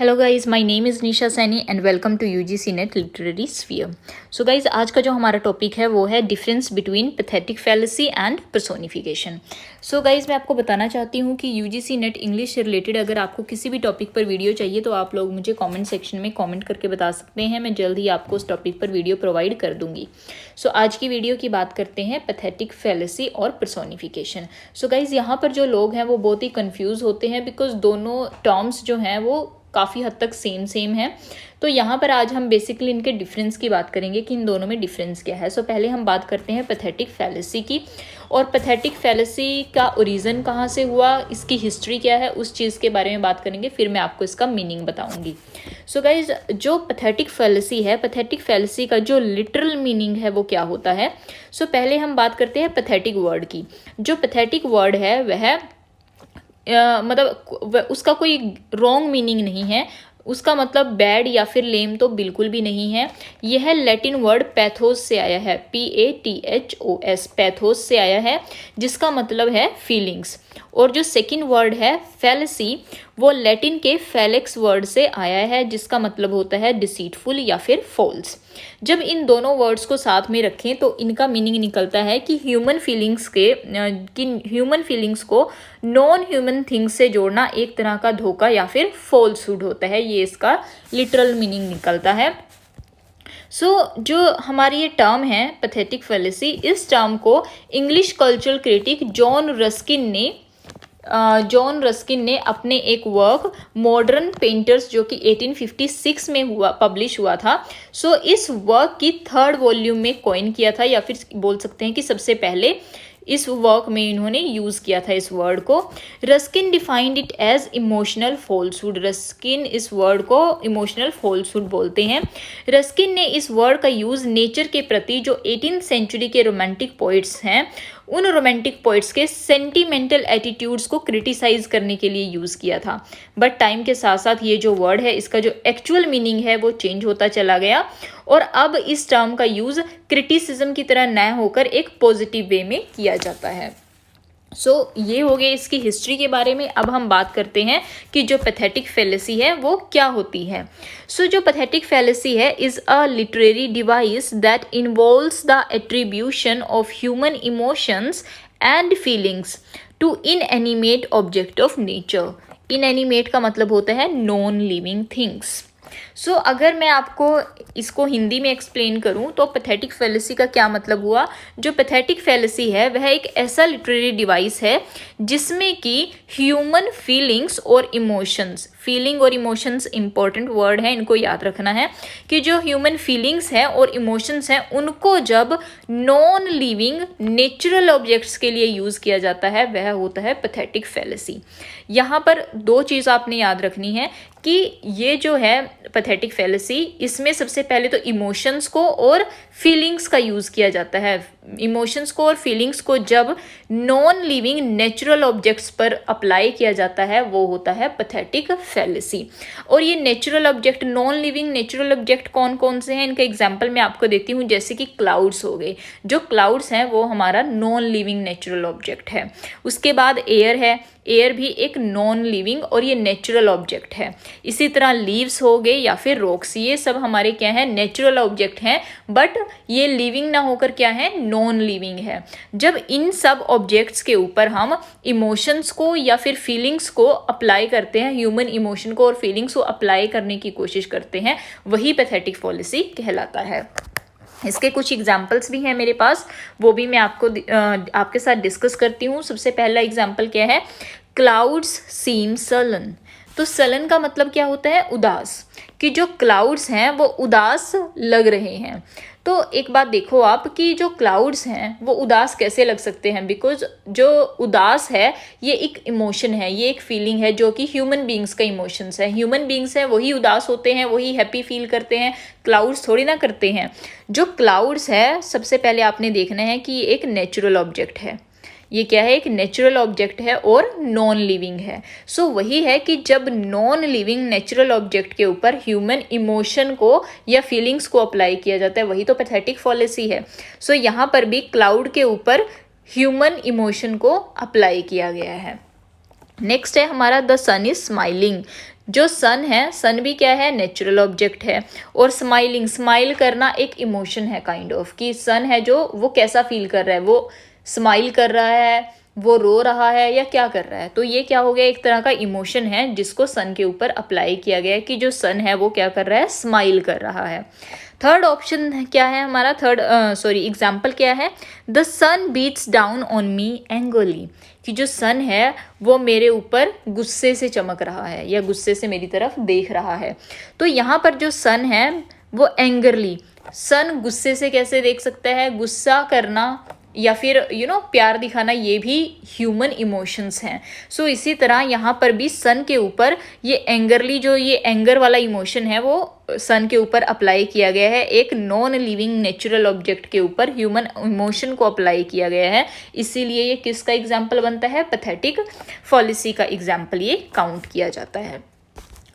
Hello guys, my name is Nisha Saini and welcome to UGC NET literary sphere. So guys, आज का जो हमारा topic है वो है difference between pathetic fallacy and personification. So guys, मैं आपको बताना चाहती हूँ कि यूजीसी नेट इंग्लिश से रिलेटेड अगर आपको किसी भी टॉपिक पर वीडियो चाहिए तो आप लोग मुझे कॉमेंट सेक्शन में कॉमेंट करके बता सकते हैं। मैं जल्द ही आपको उस टॉपिक पर वीडियो प्रोवाइड कर दूँगी। सो आज की वीडियो की बात करते हैं पैथेटिक फैलेसी और पर्सोनिफिकेशन। सो गाइज़, यहाँ पर जो लोग हैं वो बहुत ही कन्फ्यूज़ होते हैं बिकॉज दोनों टर्म्स जो हैं वो काफ़ी हद तक सेम है। तो यहाँ पर आज हम बेसिकली इनके डिफरेंस की बात करेंगे कि इन दोनों में डिफरेंस क्या है। सो पहले हम बात करते हैं पैथेटिक फैलेसी की, और पैथेटिक फैलेसी का ओरिजिन कहाँ से हुआ, इसकी हिस्ट्री क्या है, उस चीज़ के बारे में बात करेंगे। फिर मैं आपको इसका मीनिंग बताऊंगी। सो गाइज, जो पैथेटिक फैलेसी है, पैथेटिक फैलेसी का जो लिटरल मीनिंग है वो क्या होता है। सो पहले हम बात करते हैं पैथेटिक वर्ड की। जो पैथेटिक वर्ड है वह मतलब उसका कोई रॉन्ग मीनिंग नहीं है, उसका मतलब बैड या फिर लेम तो बिल्कुल भी नहीं है। यह लैटिन वर्ड पैथोस से आया है, PATHOS, पैथोस से आया है, जिसका मतलब है फीलिंग्स। और जो सेकंड वर्ड है फैलेसी, वो लैटिन के फैलेक्स वर्ड से आया है, जिसका मतलब होता है डिसीटफुल या फिर फॉल्स। जब इन दोनों वर्ड्स को साथ में रखें तो इनका मीनिंग निकलता है कि ह्यूमन फीलिंग्स को नॉन ह्यूमन थिंग्स से जोड़ना एक तरह का धोखा या फिर फॉल्सहुड होता है। ये इसका लिटरल मीनिंग निकलता है। जो हमारी ये टर्म है पैथेटिक फैलेसी, इस टर्म को English cultural critic John Ruskin ने अपने एक वर्क मॉडर्न पेंटर्स, जो कि 1856 में पब्लिश हुआ था। इस वर्क की 3rd वॉल्यूम में कॉइन किया था, या फिर बोल सकते हैं कि सबसे पहले इस वर्क में इन्होंने यूज किया था इस वर्ड को। Ruskin defined it as emotional falsehood. Ruskin इस वर्ड को इमोशनल फॉल्सहुड बोलते हैं। रस्किन ने इस वर्ड का यूज नेचर के प्रति जो 18th सेंचुरी के रोमांटिक पोइट्स हैं, उन रोमांटिक पोइट्स के सेंटिमेंटल एटीट्यूड्स को क्रिटिसाइज करने के लिए यूज़ किया था। बट टाइम के साथ साथ ये जो वर्ड है, इसका जो एक्चुअल मीनिंग है वो चेंज होता चला गया, और अब इस टर्म का यूज़ क्रिटिसिज्म की तरह न होकर एक पॉजिटिव वे में किया जाता है। ये हो गए इसकी हिस्ट्री के बारे में। अब हम बात करते हैं कि जो पैथेटिक फैलेसी है वो क्या होती है। जो पैथेटिक फैलेसी है is a literary device that involves the attribution of human emotions and feelings to inanimate object of nature. Inanimate का मतलब होता है नॉन लिविंग थिंग्स। अगर मैं आपको इसको हिंदी में एक्सप्लेन करूं तो पैथेटिक फैलेसी का क्या मतलब हुआ। जो पैथेटिक फैलेसी है वह एक ऐसा लिटरेरी डिवाइस है जिसमें कि ह्यूमन फीलिंग्स और इमोशंस इंपॉर्टेंट वर्ड है, इनको याद रखना है कि जो ह्यूमन फीलिंग्स है और इमोशंस हैं उनको जब नॉन लिविंग नेचुरल ऑब्जेक्ट्स के लिए यूज़ किया जाता है वह होता है पैथेटिक फैलेसी। यहाँ पर 2 चीज़ आपने याद रखनी है कि ये जो है पैथेटिक फैलेसी, इसमें सबसे पहले तो इमोशंस को और फीलिंग्स का यूज़ किया जाता है। इमोशंस को और फीलिंग्स को जब नॉन लिविंग नेचुरल ऑब्जेक्ट्स पर अप्लाई किया जाता है वो होता है पैथेटिक फैलेसी। और ये natural object, non living natural object कौन कौन से हैं, इनका एग्जाम्पल मैं आपको देती हूँ। जैसे कि क्लाउड्स हो गए, जो क्लाउड्स हैं वो हमारा नॉन लिविंग नेचुरल ऑब्जेक्ट है। उसके बाद एयर है, एयर भी एक नॉन लिविंग और ये नेचुरल ऑब्जेक्ट है। इसी तरह लीव्स हो गए या फिर रॉक्स, ये सब हमारे क्या है, नेचुरल ऑब्जेक्ट हैं, बट ये लिविंग ना होकर क्या है, नॉन लिविंग है। जब इन सब ऑब्जेक्ट्स के ऊपर हम इमोशंस को या फिर फीलिंग्स को अप्लाई करते हैं, ह्यूमन इमोशन को और फीलिंग्स को अप्लाई करने की कोशिश करते हैं, वही पैथेटिक फैलेसी कहलाता है। इसके कुछ एग्जाम्पल्स भी हैं मेरे पास, वो भी मैं आपके साथ डिस्कस करती हूँ। सबसे पहला एग्जाम्पल क्या है, क्लाउड्स सीम सलन। तो सलन का मतलब क्या होता है, उदास, कि जो क्लाउड्स हैं वो उदास लग रहे हैं। तो एक बात देखो आप कि जो क्लाउड्स हैं वो उदास कैसे लग सकते हैं, बिकॉज जो उदास है ये एक इमोशन है, ये एक फीलिंग है जो कि ह्यूमन बींग्स का इमोशंस है। ह्यूमन बींग्स हैं वही उदास होते हैं, वही हैप्पी फील करते हैं, क्लाउड्स थोड़ी ना करते हैं। जो क्लाउड्स है, सबसे पहले आपने देखना है कि ये एक नेचुरल ऑब्जेक्ट है। ये क्या है, एक नेचुरल ऑब्जेक्ट है और नॉन लिविंग है। वही है कि जब नॉन लिविंग नेचुरल ऑब्जेक्ट के ऊपर ह्यूमन इमोशन को या फीलिंग्स को अप्लाई किया जाता है, वही तो पैथेटिक फैलेसी है। यहाँ पर भी क्लाउड के ऊपर ह्यूमन इमोशन को अप्लाई किया गया है। नेक्स्ट है हमारा द सन इज स्माइलिंग। जो सन है, सन भी क्या है, नेचुरल ऑब्जेक्ट है। और स्माइलिंग, स्माइल करना एक इमोशन है काइंड ऑफ, कि सन है जो वो कैसा फील कर रहा है, वो स्माइल कर रहा है, वो रो रहा है या क्या कर रहा है। तो ये क्या हो गया, एक तरह का इमोशन है जिसको सन के ऊपर अप्लाई किया गया है कि जो सन है वो क्या कर रहा है, स्माइल कर रहा है। थर्ड ऑप्शन क्या है हमारा, एग्जाम्पल क्या है, the sun beats down on me angrily, कि जो सन है वो मेरे ऊपर गुस्से से चमक रहा है या गुस्से से मेरी तरफ देख रहा है। तो यहाँ पर जो सन है वो एंगरली, सन गुस्से से कैसे देख सकता है, गुस्सा करना या फिर प्यार दिखाना, ये भी ह्यूमन इमोशंस हैं। सो इसी तरह यहाँ पर भी सन के ऊपर ये एंगरली, जो ये एंगर वाला इमोशन है वो सन के ऊपर अप्लाई किया गया है, एक नॉन लिविंग नेचुरल ऑब्जेक्ट के ऊपर ह्यूमन इमोशन को अप्लाई किया गया है। इसीलिए ये किसका एग्जाम्पल बनता है, पैथेटिक फॉलिसी का एग्जाम्पल ये काउंट किया जाता है।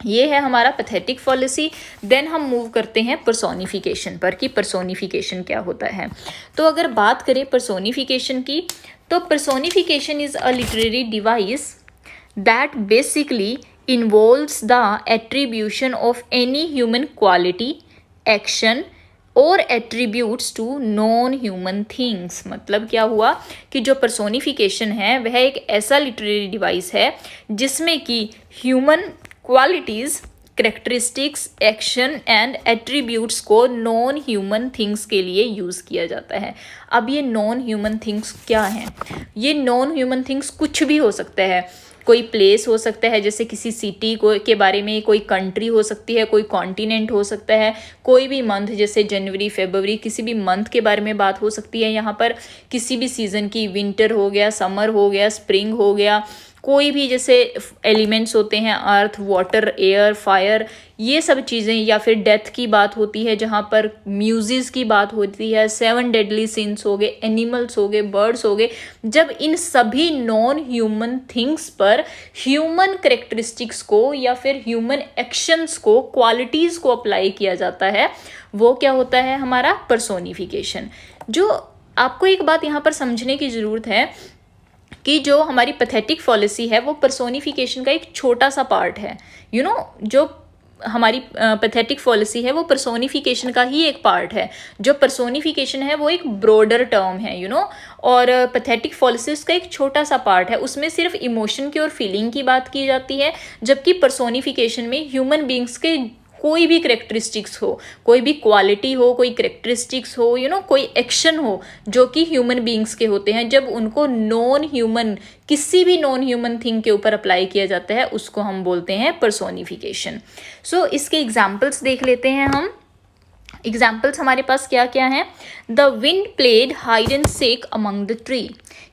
ये है हमारा पैथेटिक फॉलिसी। देन हम मूव करते हैं पर्सोनिफिकेशन पर, कि पर्सोनिफिकेशन क्या होता है। तो अगर बात करें पर्सोनिफिकेशन की, तो personification is a literary device that basically involves the attribution of any human quality, action और attributes to non human things. मतलब क्या हुआ कि जो पर्सोनिफिकेशन है वह एक ऐसा लिटरेरी डिवाइस है जिसमें कि human qualities, characteristics, action and attributes को नॉन ह्यूमन थिंग्स के लिए यूज़ किया जाता है। अब ये नॉन ह्यूमन थिंग्स क्या हैं, ये नॉन ह्यूमन थिंग्स कुछ भी हो सकता है। कोई प्लेस हो सकता है, जैसे किसी सिटी को के बारे में, कोई कंट्री हो सकती है, कोई कॉन्टिनेंट हो सकता है, कोई भी मंथ जैसे जनवरी, फरवरी, किसी भी मंथ के बारे में बात हो सकती है। यहाँ पर किसी भी सीज़न की, विंटर हो गया, समर हो गया, स्प्रिंग हो गया, कोई भी जैसे एलिमेंट्स होते हैं, अर्थ, वाटर, एयर, फायर, ये सब चीज़ें, या फिर डेथ की बात होती है जहाँ पर म्यूजिक की बात होती है, 7 डेडली सिंस हो गए, एनिमल्स हो गए, बर्ड्स हो गए। जब इन सभी नॉन ह्यूमन थिंग्स पर ह्यूमन करेक्टरिस्टिक्स को या फिर ह्यूमन एक्शंस को, क्वालिटीज़ को अप्लाई किया जाता है, वो क्या होता है हमारा पर्सोनिफिकेशन। जो आपको एक बात यहाँ पर समझने की ज़रूरत है कि जो हमारी पैथेटिक फॉलिसी है वो पर्सोनिफिकेशन का एक छोटा सा पार्ट है। जो हमारी पैथेटिक फॉलिसी है वो पर्सोनिफिकेशन का ही एक पार्ट है। जो पर्सोनिफिकेशन है वो एक ब्रॉडर टर्म है और पैथेटिक फॉलिसीज का एक छोटा सा पार्ट है। उसमें सिर्फ इमोशन की और फीलिंग की बात की जाती है, जबकि पर्सोनिफिकेशन में ह्यूमन बींग्स के कोई भी करेक्टरिस्टिक्स हो, कोई भी क्वालिटी हो, कोई करेक्टरिस्टिक्स हो, कोई एक्शन हो जो कि ह्यूमन बींग्स के होते हैं, जब उनको नॉन ह्यूमन, किसी भी नॉन ह्यूमन थिंग के ऊपर अप्लाई किया जाता है, उसको हम बोलते हैं पर्सोनिफिकेशन। सो इसके एग्जाम्पल्स देख लेते हैं हम। एग्जाम्पल्स हमारे पास क्या क्या हैं। The wind played hide and seek among the tree,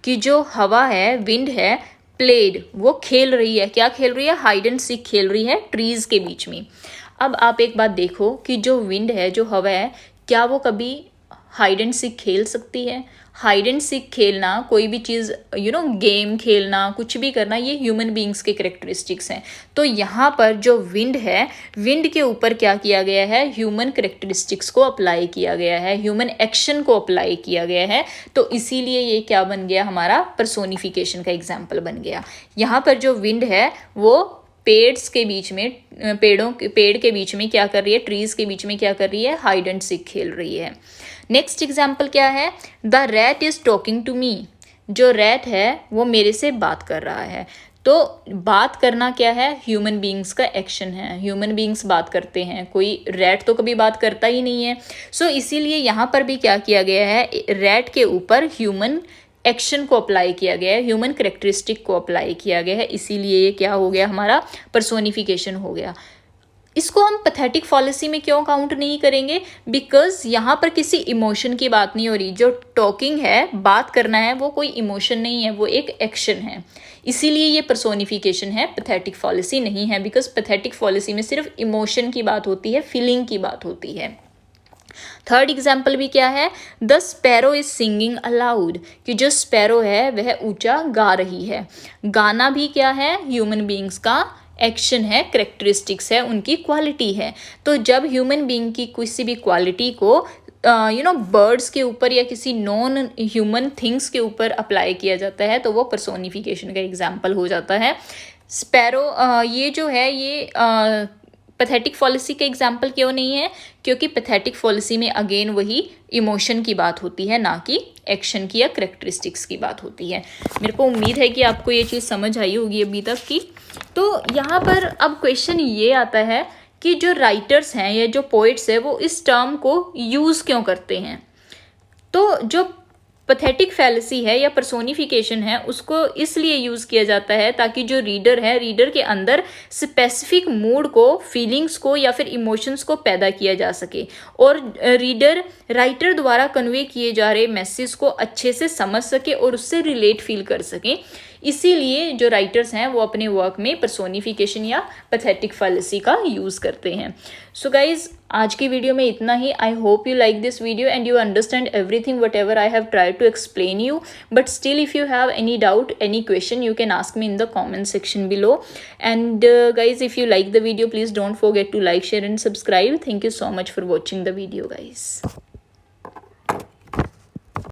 कि जो हवा है, विंड है, प्लेड वो खेल रही है, क्या खेल रही है, हाइड एंड सीक खेल रही है ट्रीज के बीच में। अब आप एक बात देखो कि जो विंड है, जो हवा है, क्या वो कभी हाइड एंड सीक खेल सकती है? हाइड एंड सीक खेलना, कोई भी चीज़ गेम खेलना, कुछ भी करना, ये ह्यूमन बींग्स के करेक्टरिस्टिक्स हैं। तो यहाँ पर जो विंड है, विंड के ऊपर क्या किया गया है, ह्यूमन करेक्टरिस्टिक्स को अप्लाई किया गया है, ह्यूमन एक्शन को अप्लाई किया गया है। तो इसीलिए ये क्या बन गया, हमारा पर्सोनिफिकेशन का एग्जाम्पल बन गया। यहाँ पर जो विंड है वो पेड्स के बीच में, पेड़ के बीच में क्या कर रही है, ट्रीज के बीच में क्या कर रही है, हाइड एंड सीक खेल रही है। नेक्स्ट एग्जाम्पल क्या है, the rat is talking to me, जो रैट है वो मेरे से बात कर रहा है। तो बात करना क्या है, ह्यूमन बींग्स का एक्शन है, ह्यूमन बींग्स बात करते हैं, कोई रैट तो कभी बात करता ही नहीं है। सो इसीलिए यहाँ पर भी क्या किया गया है, रैट के ऊपर ह्यूमन एक्शन को अप्लाई किया गया है, ह्यूमन करेक्टरिस्टिक को अप्लाई किया गया है। इसीलिए ये क्या हो गया, हमारा पर्सोनिफिकेशन हो गया। इसको हम पैथेटिक फॉलिसी में क्यों काउंट नहीं करेंगे, बिकॉज यहाँ पर किसी इमोशन की बात नहीं हो रही। जो टॉकिंग है, बात करना है, वो कोई इमोशन नहीं है, वो एक एक्शन है। इसीलिए ये पर्सोनिफिकेशन है, पैथेटिक फॉलिसी नहीं है। बिकॉज पैथेटिक फॉलिसी में सिर्फ इमोशन की बात होती है, फीलिंग की बात होती है। थर्ड एग्जाम्पल भी क्या है, the sparrow is singing allowed, कि जो स्पैरो है वह ऊंचा गा रही है। गाना भी क्या है, ह्यूमन बींग्स का एक्शन है, करेक्टरिस्टिक्स है, उनकी क्वालिटी है। तो जब ह्यूमन बींग की किसी भी क्वालिटी को बर्ड्स के ऊपर या किसी नॉन ह्यूमन थिंग्स के ऊपर अप्लाई किया जाता है, तो वो पर्सोनिफिकेशन का एग्जाम्पल हो जाता है। स्पैरो ये जो है ये पैथेटिक फॉलिसी का एग्जाम्पल क्यों नहीं है? क्योंकि पैथेटिक फॉलिसी में अगेन वही इमोशन की बात होती है, ना कि एक्शन की या करेक्टरिस्टिक्स की बात होती है। मेरे को उम्मीद है कि आपको ये चीज़ समझ आई होगी अभी तक की। तो यहाँ पर अब क्वेश्चन ये आता है कि जो राइटर्स हैं या जो पोइट्स हैं वो इस टर्म को यूज़ क्यों करते हैं? तो जो पैथेटिक फैलेसी है या पर्सोनिफिकेशन है उसको इसलिए यूज़ किया जाता है ताकि जो रीडर है, रीडर के अंदर स्पेसिफिक मूड को, फीलिंग्स को या फिर इमोशंस को पैदा किया जा सके और रीडर राइटर द्वारा कन्वे किए जा रहे मैसेज को अच्छे से समझ सके और उससे रिलेट फील कर सके। इसीलिए जो राइटर्स हैं वो अपने वर्क में पर्सोनिफिकेशन या पैथेटिक फैलेसी का यूज़ करते हैं। सो गाइज, आज की वीडियो में इतना ही। I hope you like this video and you understand everything whatever I have tried to explain you, but still if you have any doubt, any question, you can ask me in the comment section below. And guys, if you like the video, please don't forget to like, share and subscribe. Thank you so much for watching the video, guys.